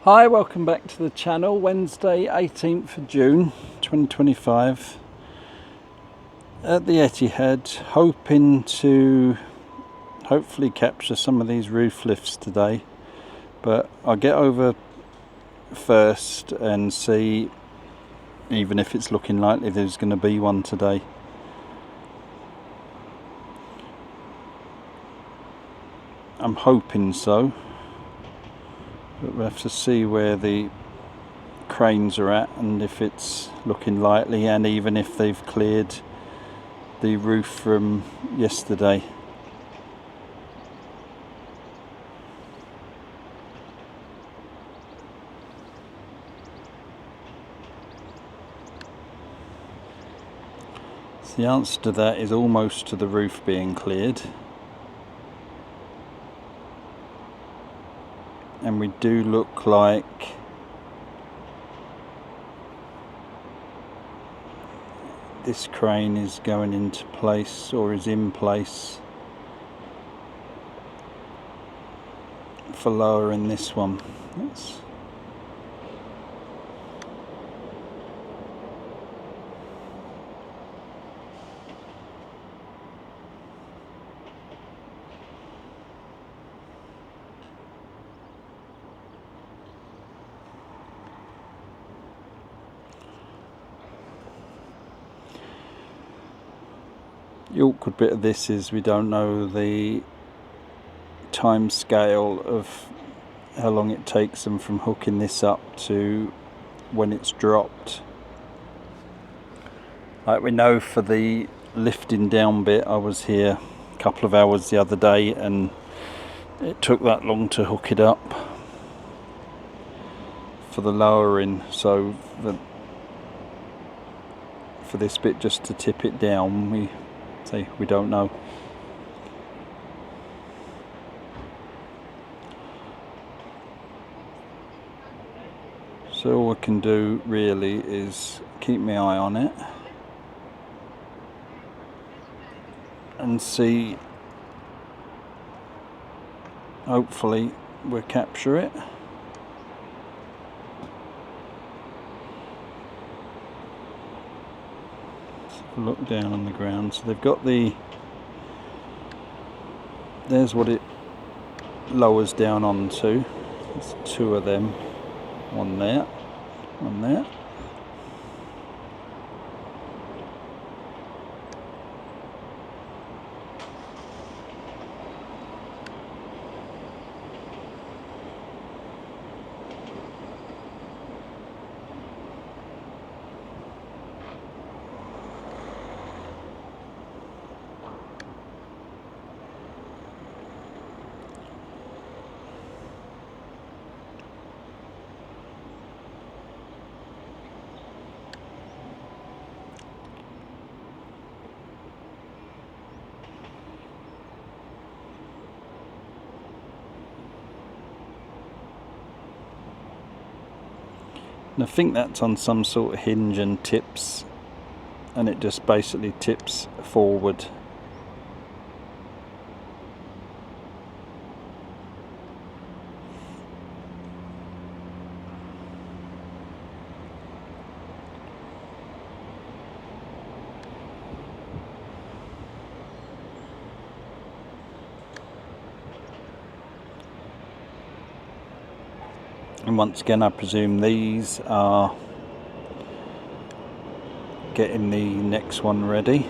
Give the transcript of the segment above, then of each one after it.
Hi, welcome back to the channel. Wednesday 18th of June 2025 at the Etihad, hoping to hopefully capture some of these roof lifts today, but I'll get over first and see even if it's looking likely there's going to be one today. I'm hoping so, but we'll have to see where the cranes are at and if it's looking likely, and even if they've cleared the roof from yesterday. So the answer to that is almost to the roof being cleared. And we do look like this crane is going into place, or is in place, for lowering this one. The awkward bit of this is we don't know the time scale of how long it takes them from hooking this up to when it's dropped. Like we know for the lifting down bit, I was here a couple of hours the other day and it took that long to hook it up. For the lowering, so for this bit just to tip it down, we don't know. So all I can do really is keep my eye on it and see, hopefully we'll capture it. Look down on the ground. So they've got there's what it lowers down onto. There's two of them, one there, one there. And I think that's on some sort of hinge and tips, and it just basically tips forward. And once again, I presume these are getting the next one ready.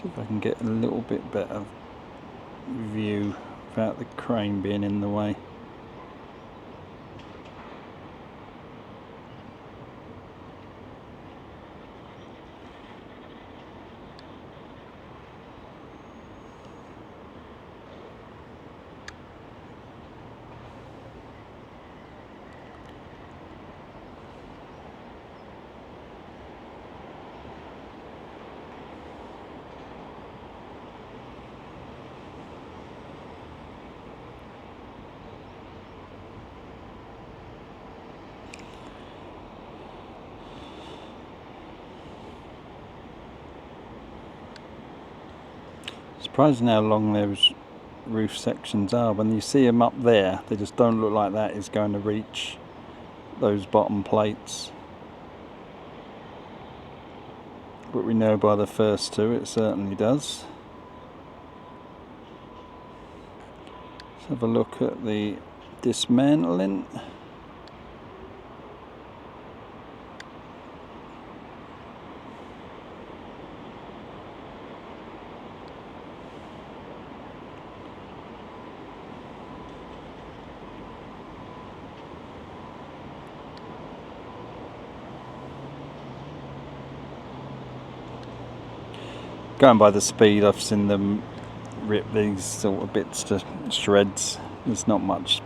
See if I can get a little bit better view without the crane being in the way. surprising how long those roof sections are. When you see them up there, they just don't look like that is going to reach those bottom plates. But we know by the first two it certainly does. Let's have a look at the dismantling. Going by the speed, I've seen them rip these sort of bits to shreds. There's not much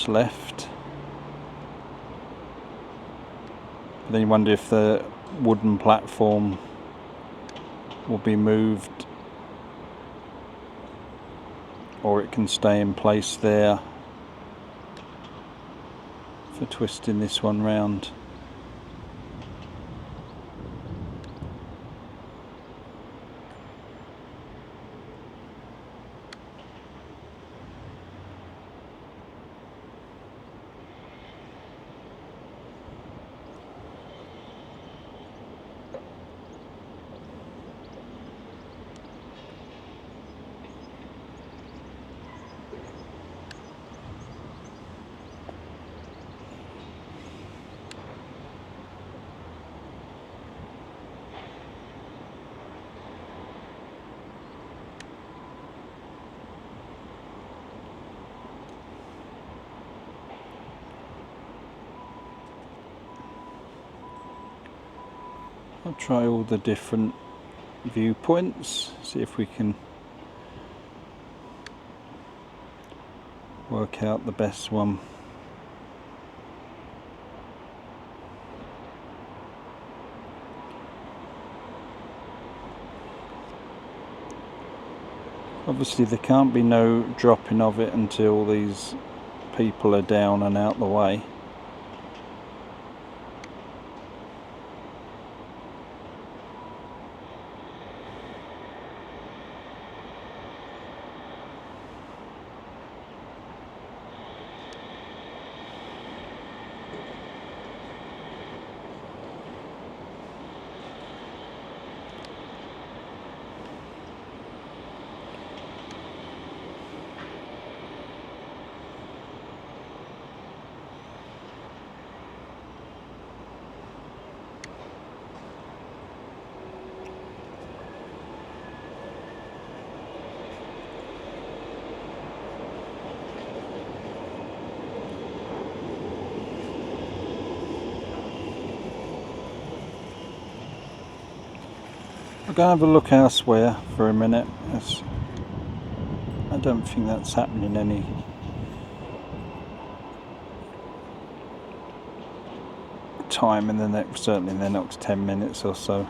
left. But then you wonder if the wooden platform will be moved, or it can stay in place there for twisting this one round. I'll try all the different viewpoints, see if we can work out the best one. Obviously there can't be no dropping of it until these people are down and out the way. I'll go and have a look elsewhere for a minute. I don't think that's happening any time in the next, certainly in the next 10 minutes or so.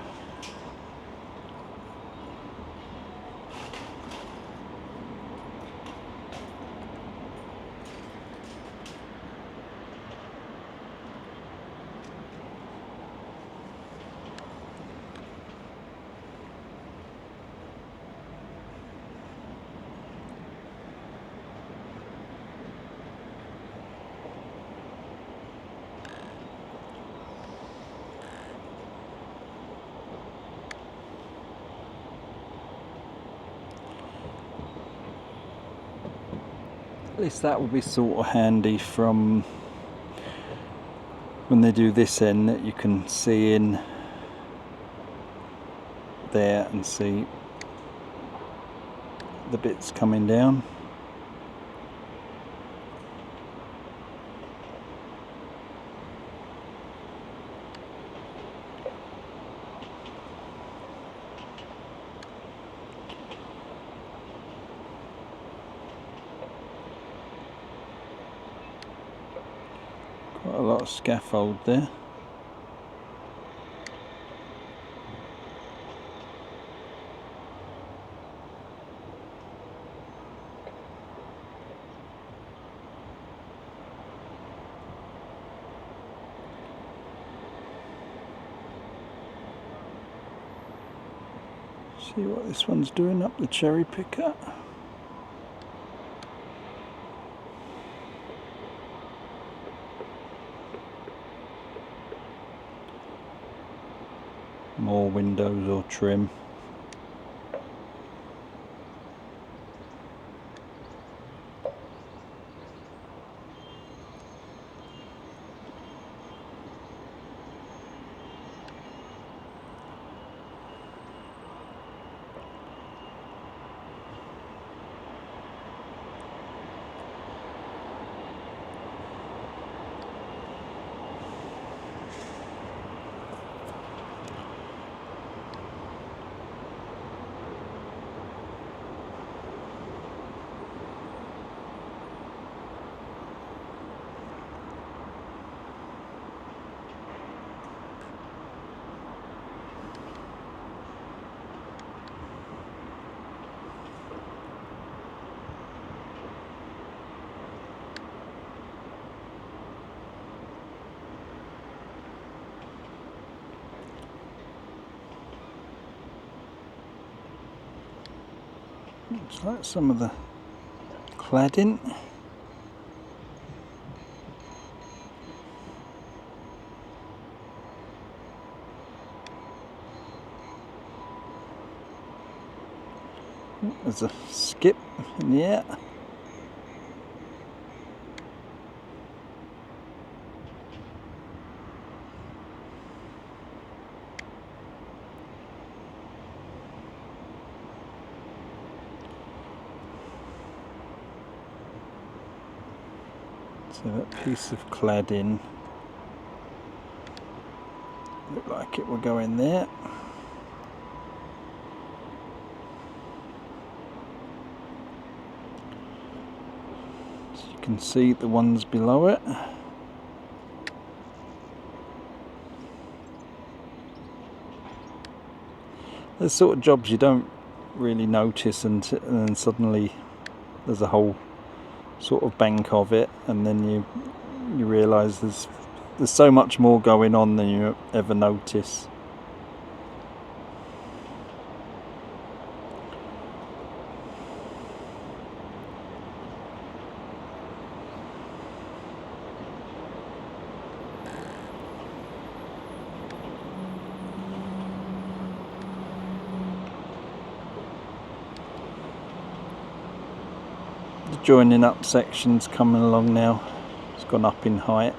At least that will be sort of handy from when they do this end, that you can see in there and see the bits coming down. Quite a lot of scaffold there. See what this one's doing up the cherry picker. More windows or trim. Looks like some of the cladding. There's a skip in the air. So that piece of cladding looked like it will go in there. So you can see the ones below it. There's sort of jobs you don't really notice, and then suddenly there's a whole sort of bank of it, and then you realise there's so much more going on than you ever notice. The joining up section's coming along now. It's gone up in height.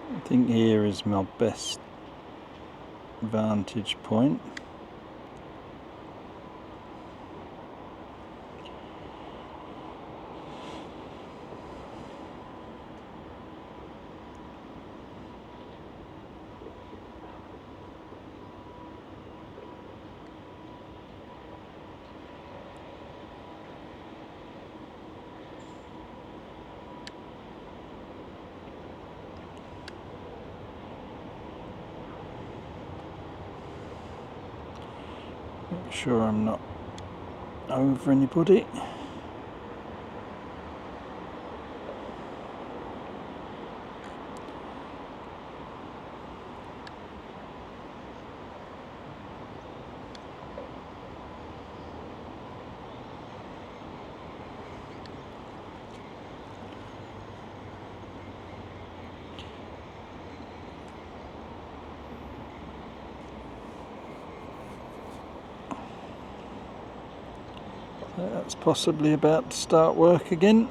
I think here is my best vantage point. Make sure I'm not over anybody. That's possibly about to start work again.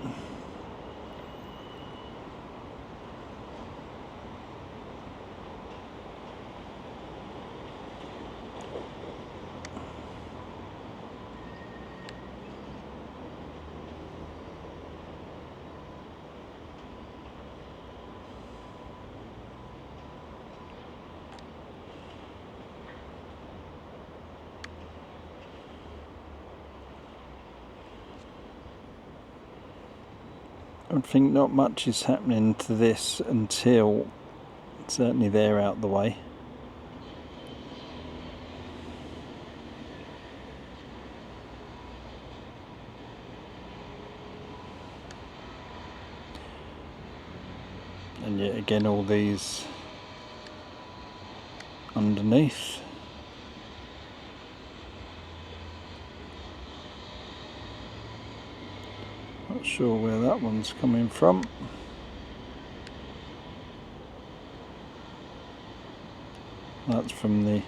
I would think not much is happening to this until certainly they're out the way. And yet again all these underneath. Not sure where that one's coming from. That's from the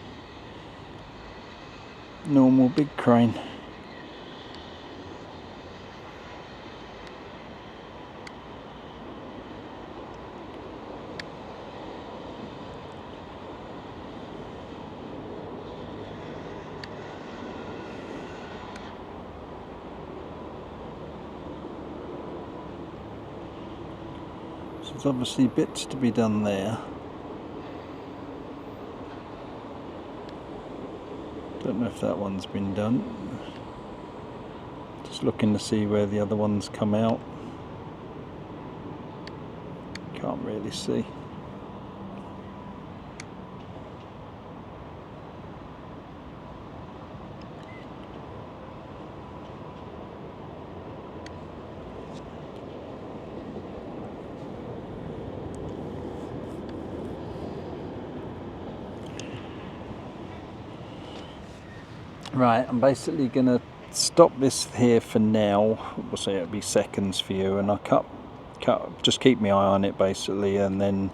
normal big crane. So there's obviously bits to be done there. Don't know if that one's been done. Just looking to see where the other ones come out. Can't really see. Right, I'm basically going to stop this here for now. We'll say it'll be seconds for you, and I'll just keep my eye on it basically, and then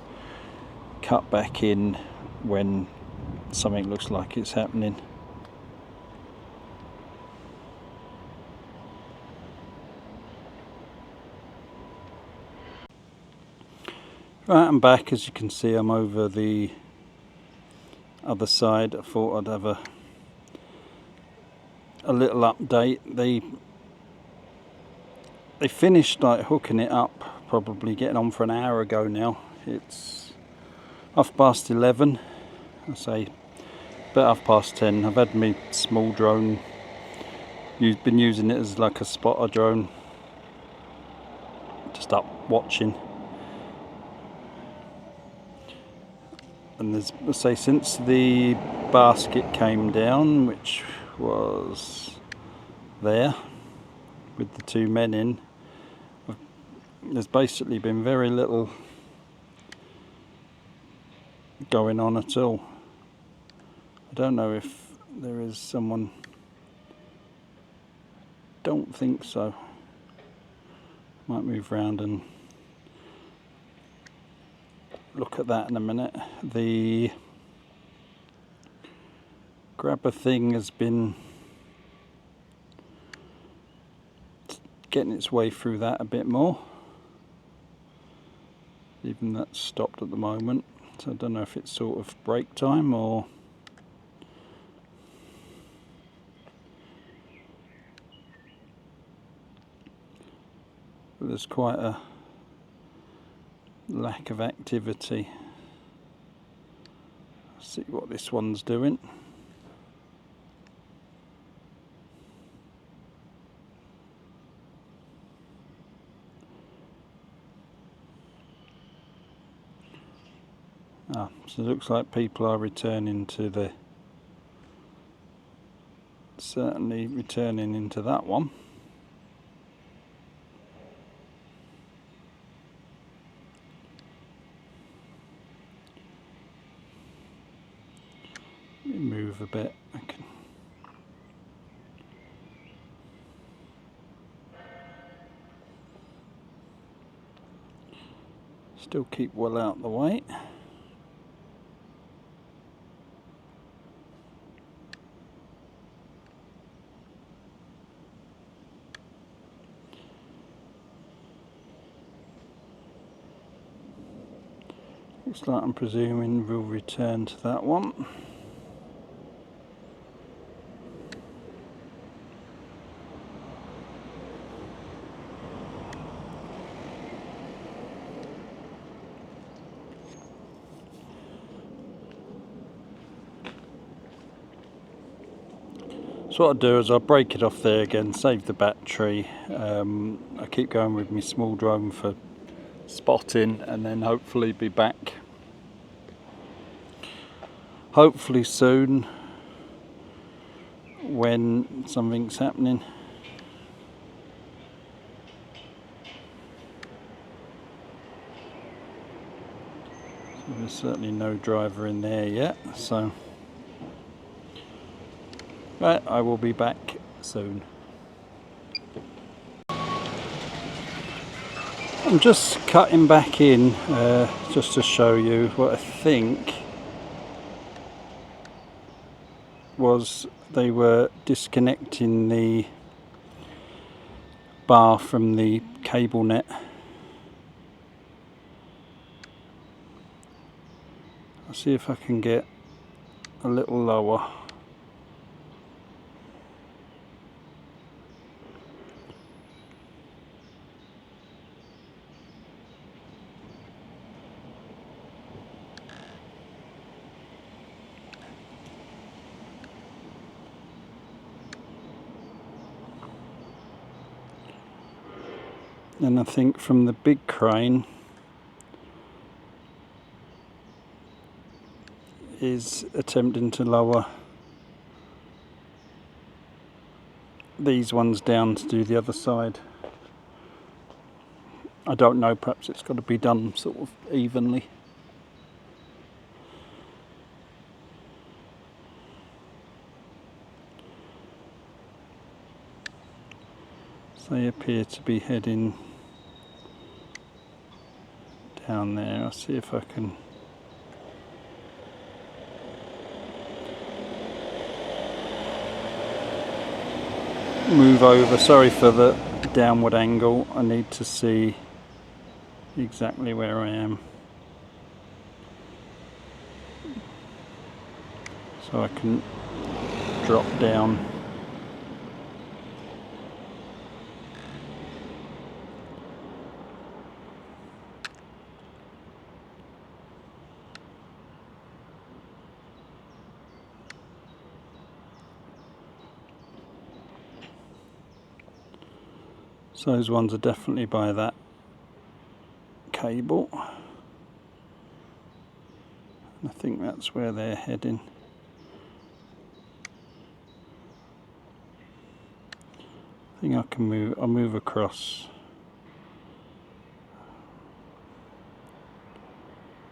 cut back in when something looks like it's happening. Right, I'm back. As you can see, I'm over the other side. I thought I'd have a little update. They finished like hooking it up probably getting on for an hour ago now. It's 11:30, I say about 10:30. I've had my small drone, been using it as like a spotter drone, just up watching. And there's, I say, since the basket came down, which was there with the two men in, there's basically been very little going on at all. I don't know if there is someone, don't think so. Might move around and look at that in a minute. The grabber thing has been getting its way through that a bit more. Even that's stopped at the moment, so I don't know if it's sort of break time or there's quite a lack of activity. Let's see what this one's doing. So it looks like people are returning to certainly returning into that one. Let me move a bit. I can still keep well out the way. Looks like I'm presuming we'll return to that one. So what I'll do is I'll break it off there again, save the battery. I keep going with my small drone for spotting, and then hopefully be back hopefully soon when something's happening. So there's certainly no driver in there yet, so right, I will be back soon. I'm just cutting back in just to show you what I think was they were disconnecting the bar from the cable net. I'll see if I can get a little lower. And I think from the big crane is attempting to lower these ones down to do the other side. I don't know, perhaps it's got to be done sort of evenly. So they appear to be heading down there. I'll see if I can move over. Sorry for the downward angle. I need to see exactly where I am so I can drop down. So those ones are definitely by that cable. I think that's where they're heading. I think I can move, I'll move across.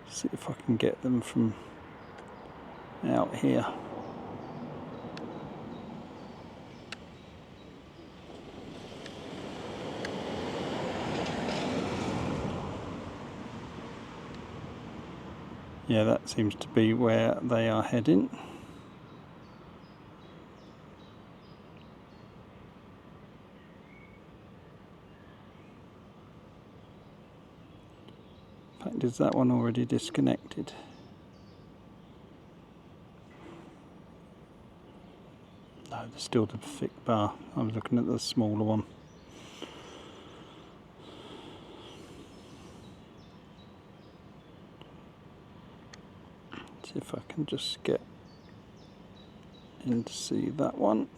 See if I can get them from out here. Yeah, that seems to be where they are heading. In fact, is that one already disconnected? No, there's still the thick bar. I was looking at the smaller one. See if I can just get in to see that one.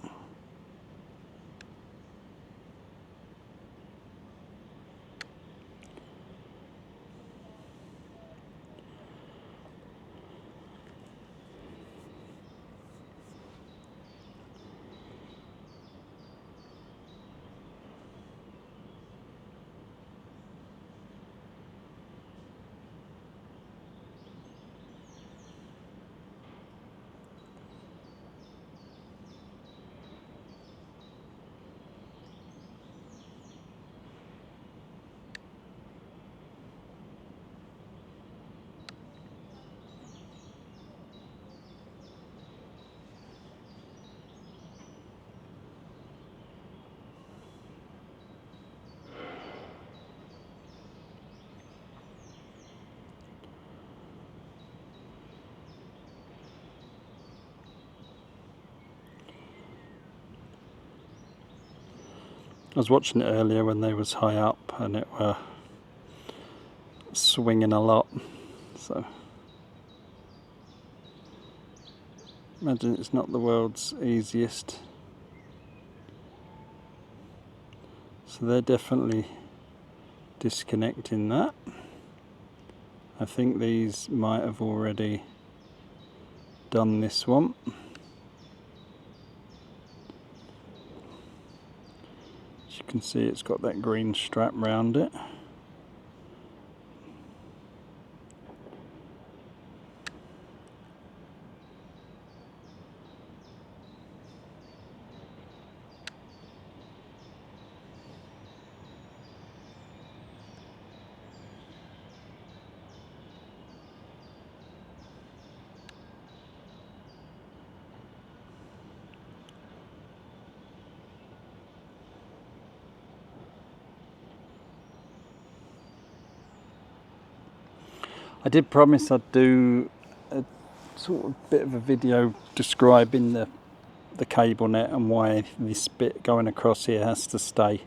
I was watching it earlier when they was high up and it were swinging a lot, so imagine it's not the world's easiest. So they're definitely disconnecting that. I think these might have already done this one. As you can see, it's got that green strap round it. I did promise I'd do a sort of bit of a video describing the cable net and why this bit going across here has to stay.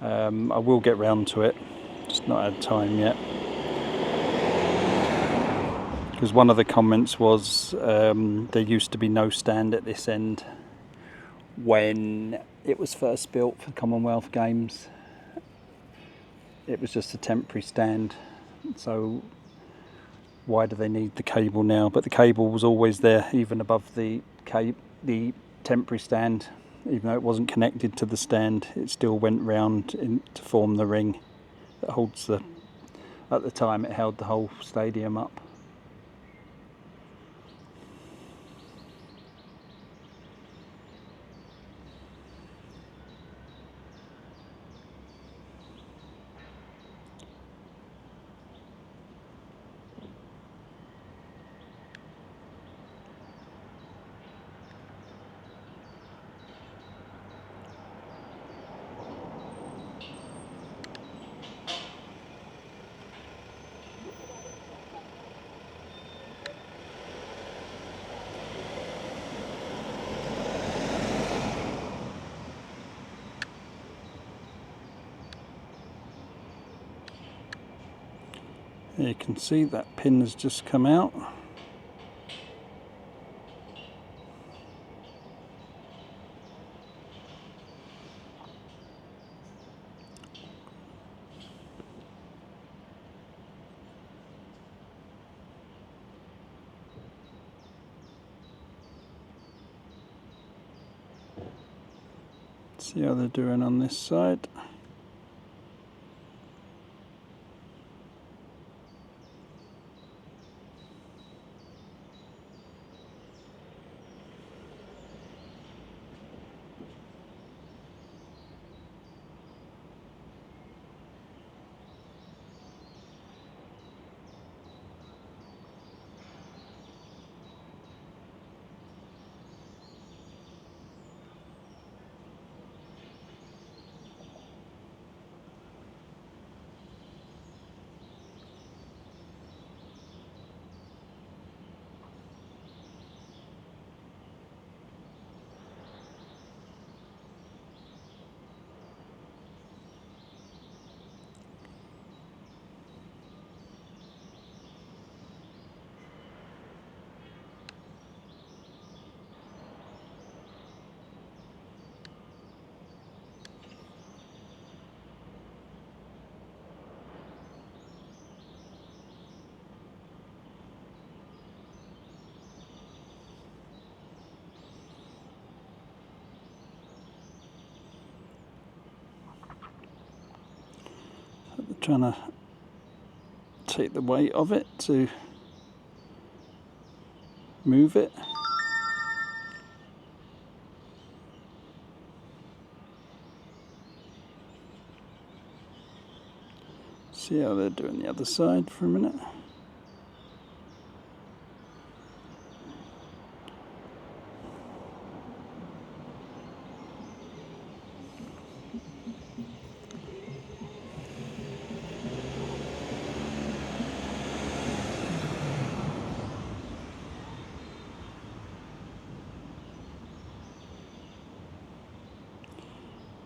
I will get round to it, just not had time yet. Because one of the comments was there used to be no stand at this end when it was first built for Commonwealth Games. It was just a temporary stand, so why do they need the cable now? But the cable was always there, even above the temporary stand. Even though it wasn't connected to the stand, it still went round to form the ring that holds at the time it held the whole stadium up. You can see that pin has just come out. See how they're doing on this side. Trying to take the weight of it to move it. See how they're doing the other side for a minute.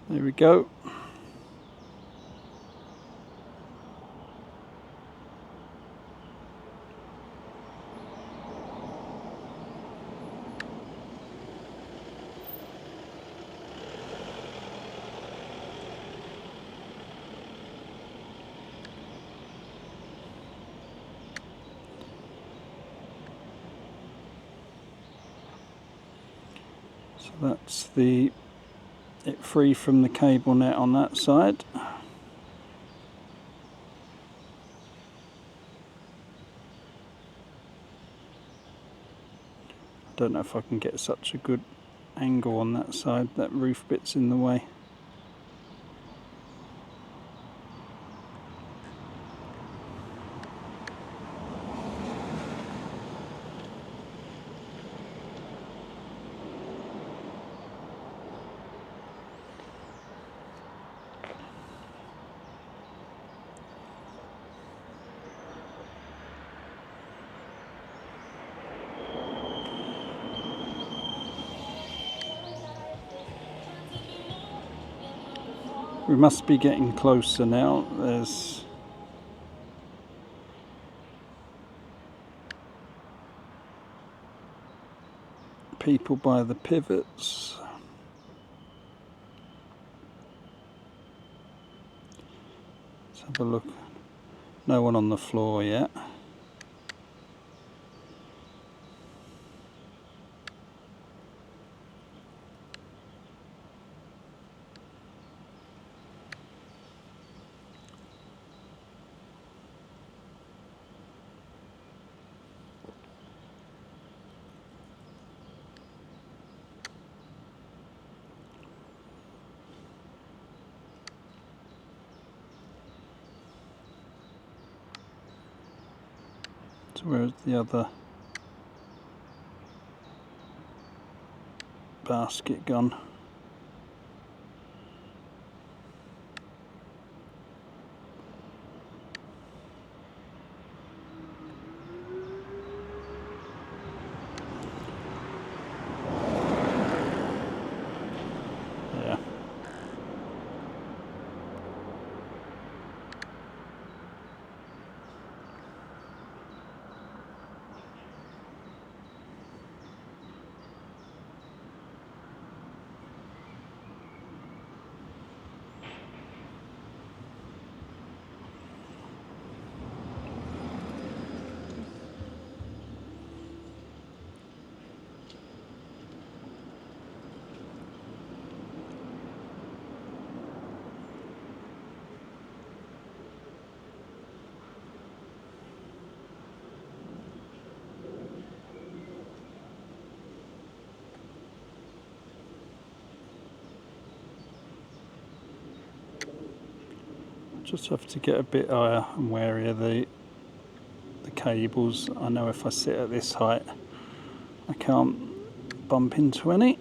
There we go. So that's it free from the cable net on that side. I don't know if I can get such a good angle on that side, that roof bit's in the way. We must be getting closer now. There's people by the pivots. Let's have a look. No one on the floor yet. So where's the other basket gone? Yeah. Just have to get a bit higher and wary of the cables. I know if I sit at this height I can't bump into any.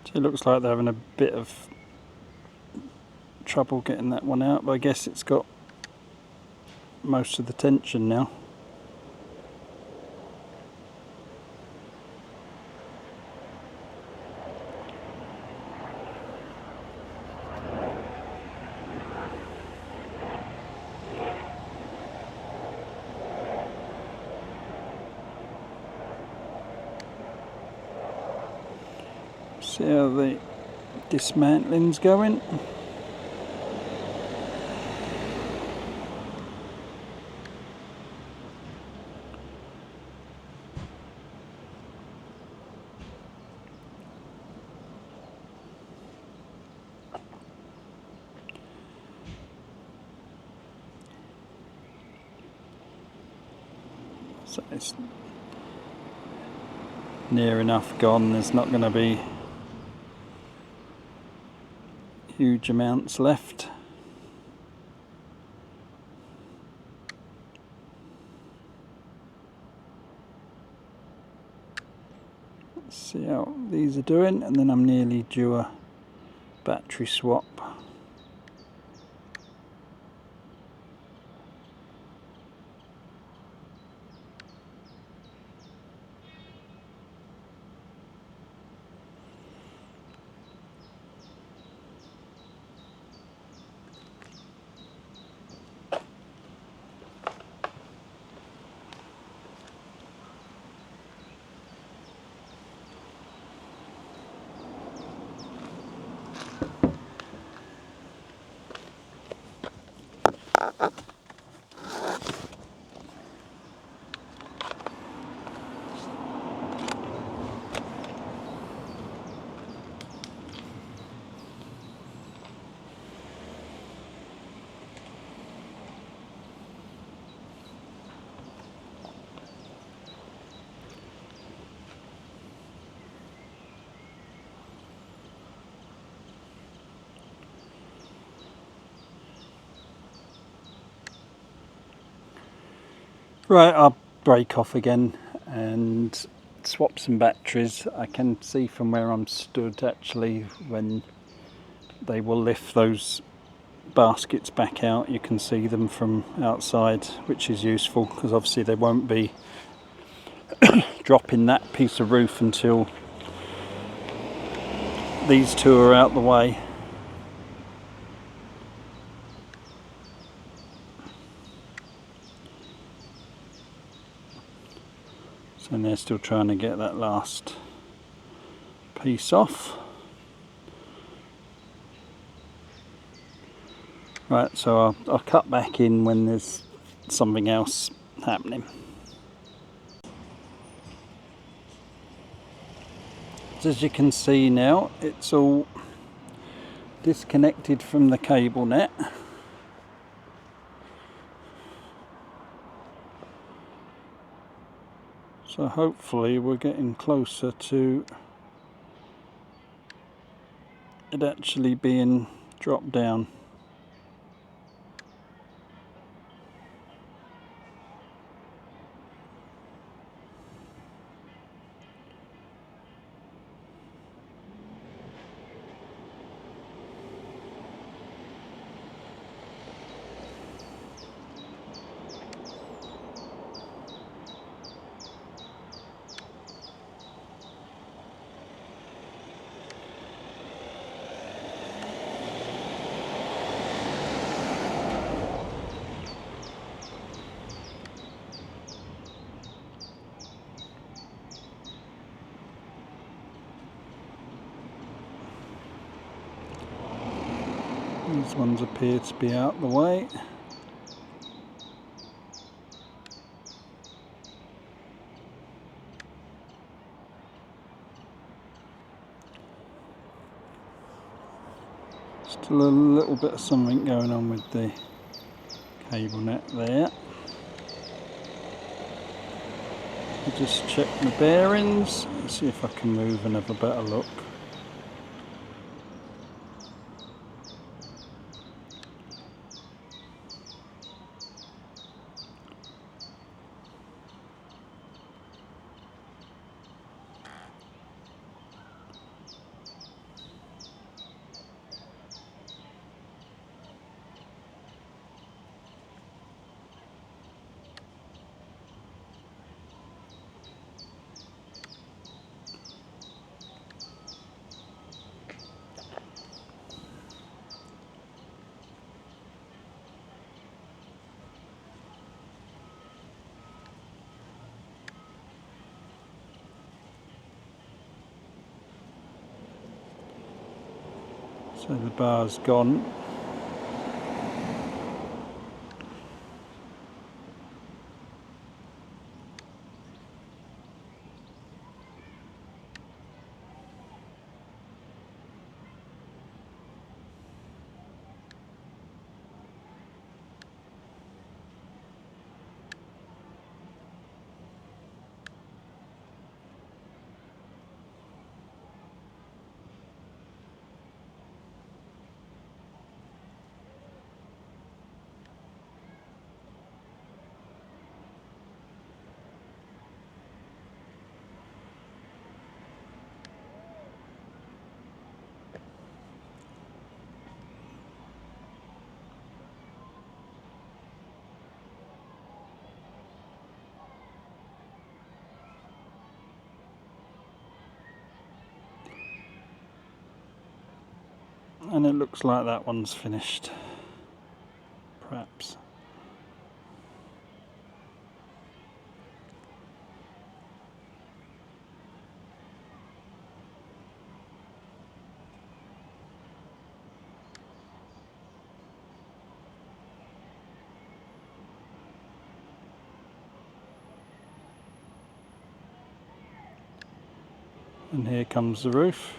So it looks like they're having a bit of trouble getting that one out, but I guess it's got most of the tension now. See how the dismantling's going. So it's near enough gone. There's not going to be huge amounts left. Let's see how these are doing, and then I'm nearly due a battery swap. Right, I'll break off again and swap some batteries. I can see from where I'm stood actually when they will lift those baskets back out, you can see them from outside, which is useful because obviously they won't be dropping that piece of roof until these two are out the way. So they're still trying to get that last piece off. Right, so I'll cut back in when there's something else happening. As you can see now, it's all disconnected from the cable net. So hopefully we're getting closer to it actually being dropped down. These ones appear to be out the way. Still a little bit of something going on with the cable net there. I'll just check the bearings and see if I can move and have a better look. So the bar's gone. And it looks like that one's finished, perhaps. And here comes the roof.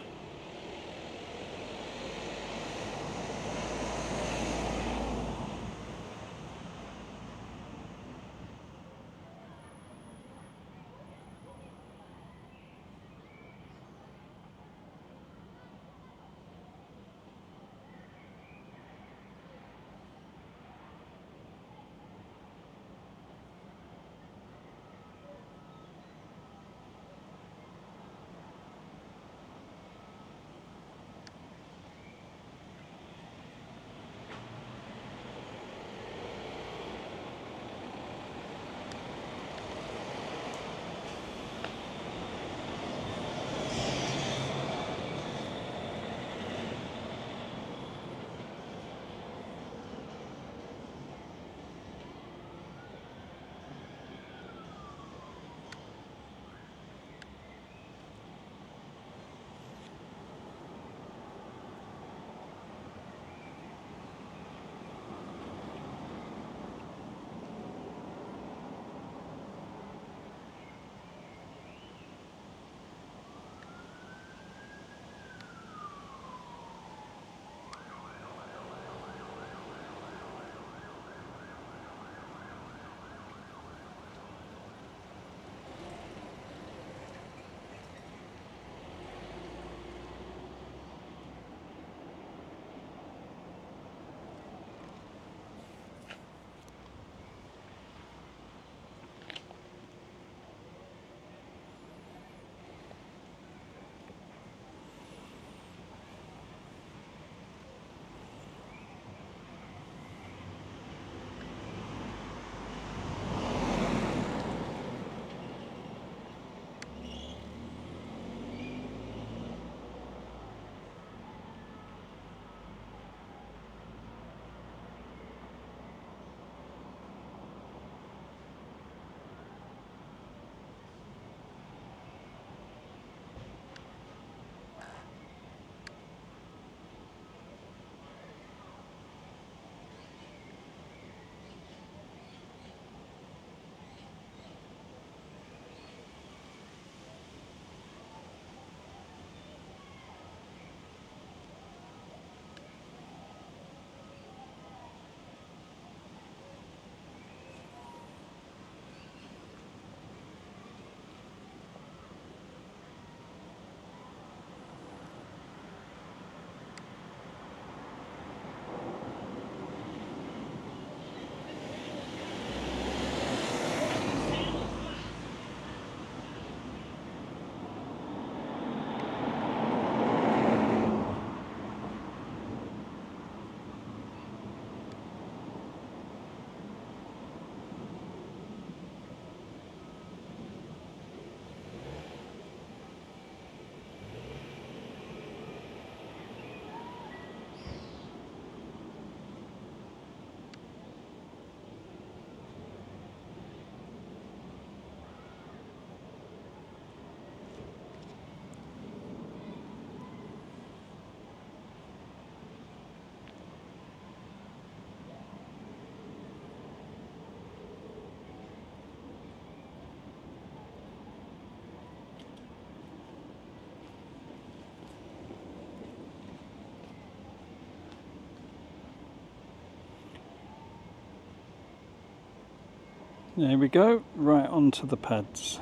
There we go, right onto the pads.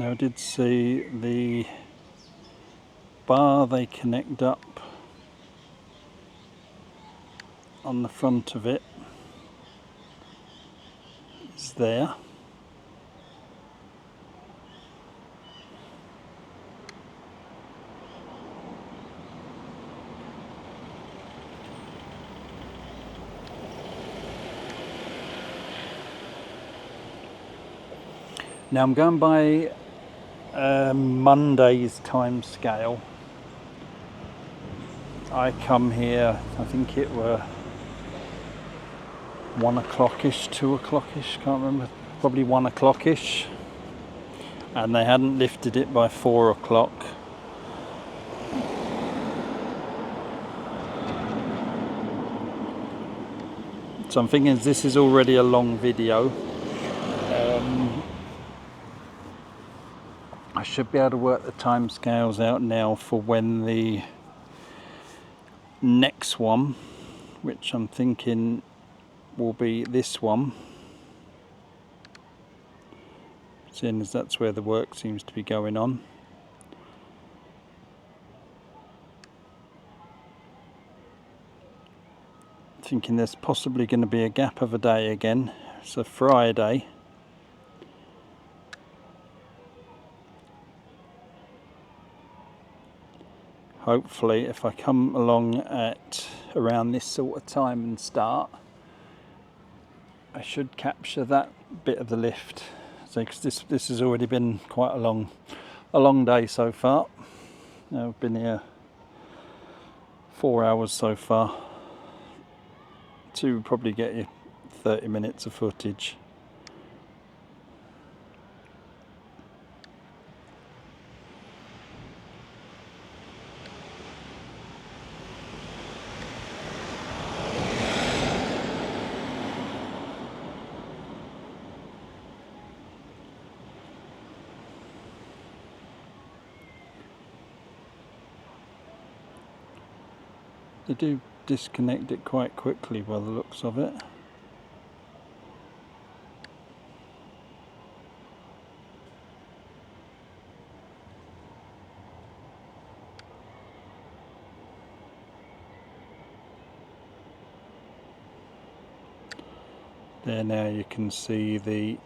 Now I did see the bar they connect up on the front of it is there. Now I'm going by Monday's time scale. I come here, I think it were 1 o'clock-ish, 2 o'clock-ish, can't remember, probably 1 o'clock-ish, and they hadn't lifted it by 4 o'clock. So I'm thinking this is already a long video. I should be able to work the time scales out now for when the next one, which I'm thinking will be this one, seeing as that's where the work seems to be going on. Thinking there's possibly going to be a gap of a day again. It's a Friday. Hopefully if I come along at around this sort of time and start, I should capture that bit of the lift. So cause this has already been quite a long day so far. I've been here 4 hours so far to probably get you 30 minutes of footage. They do disconnect it quite quickly by the looks of it. There now you can see the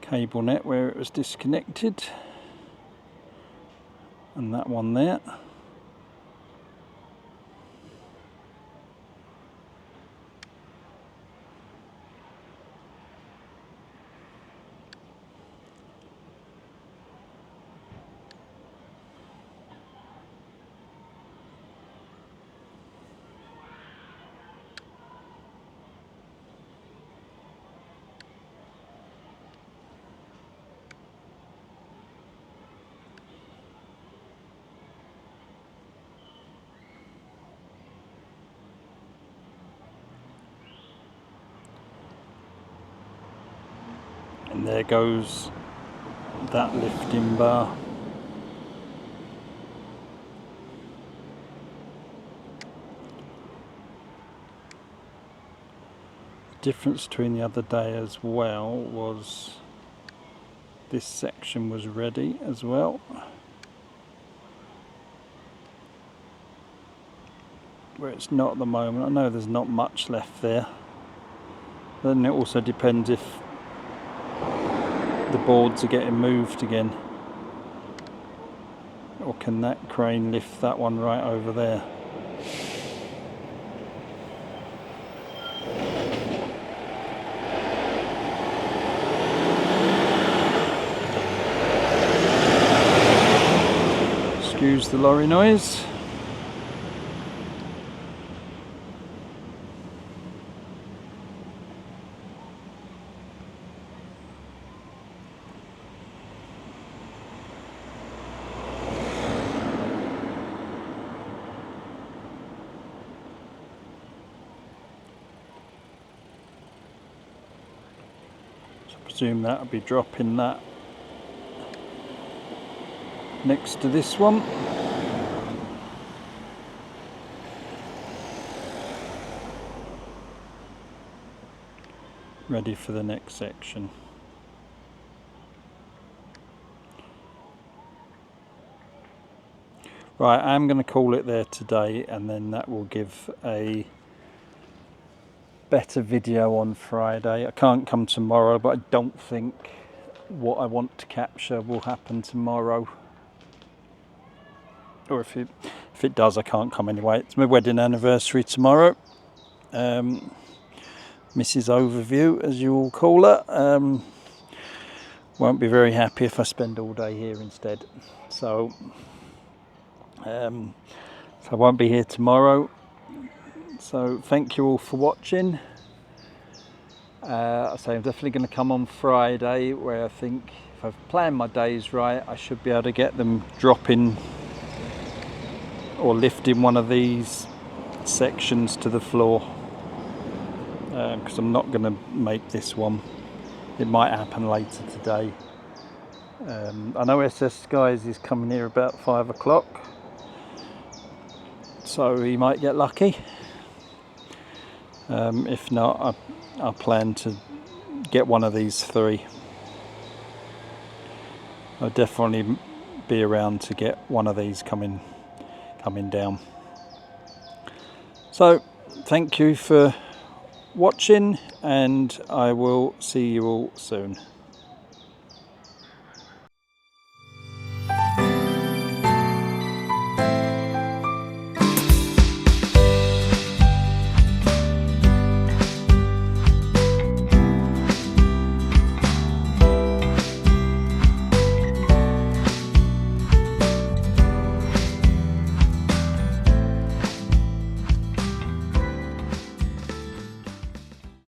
cable net where it was disconnected, and that one there. And there goes that lifting bar. The difference between the other day as well was this section was ready as well, where it's not at the moment. I know there's not much left there. Then it also depends if the boards are getting moved again, or can that crane lift that one right over there. Excuse the lorry noise. Presume that'll be dropping that next to this one. Ready for the next section. Right, I'm going to call it there today, and then that will give a better video on Friday. I can't come tomorrow, but I don't think what I want to capture will happen tomorrow. Or if it does, I can't come anyway. It's my wedding anniversary tomorrow. Mrs. Overview, as you all call her, won't be very happy if I spend all day here instead. So I won't be here tomorrow. So thank you all for watching. I say I'm definitely going to come on Friday, where I think if I've planned my days right, I should be able to get them dropping or lifting one of these sections to the floor, because I'm not going to make this one. It might happen later today. I know SS Skies is coming here about 5 o'clock, so he might get lucky. If not, I plan to get one of these 3. I'll definitely be around to get one of these coming down. So thank you for watching, and I will see you all soon.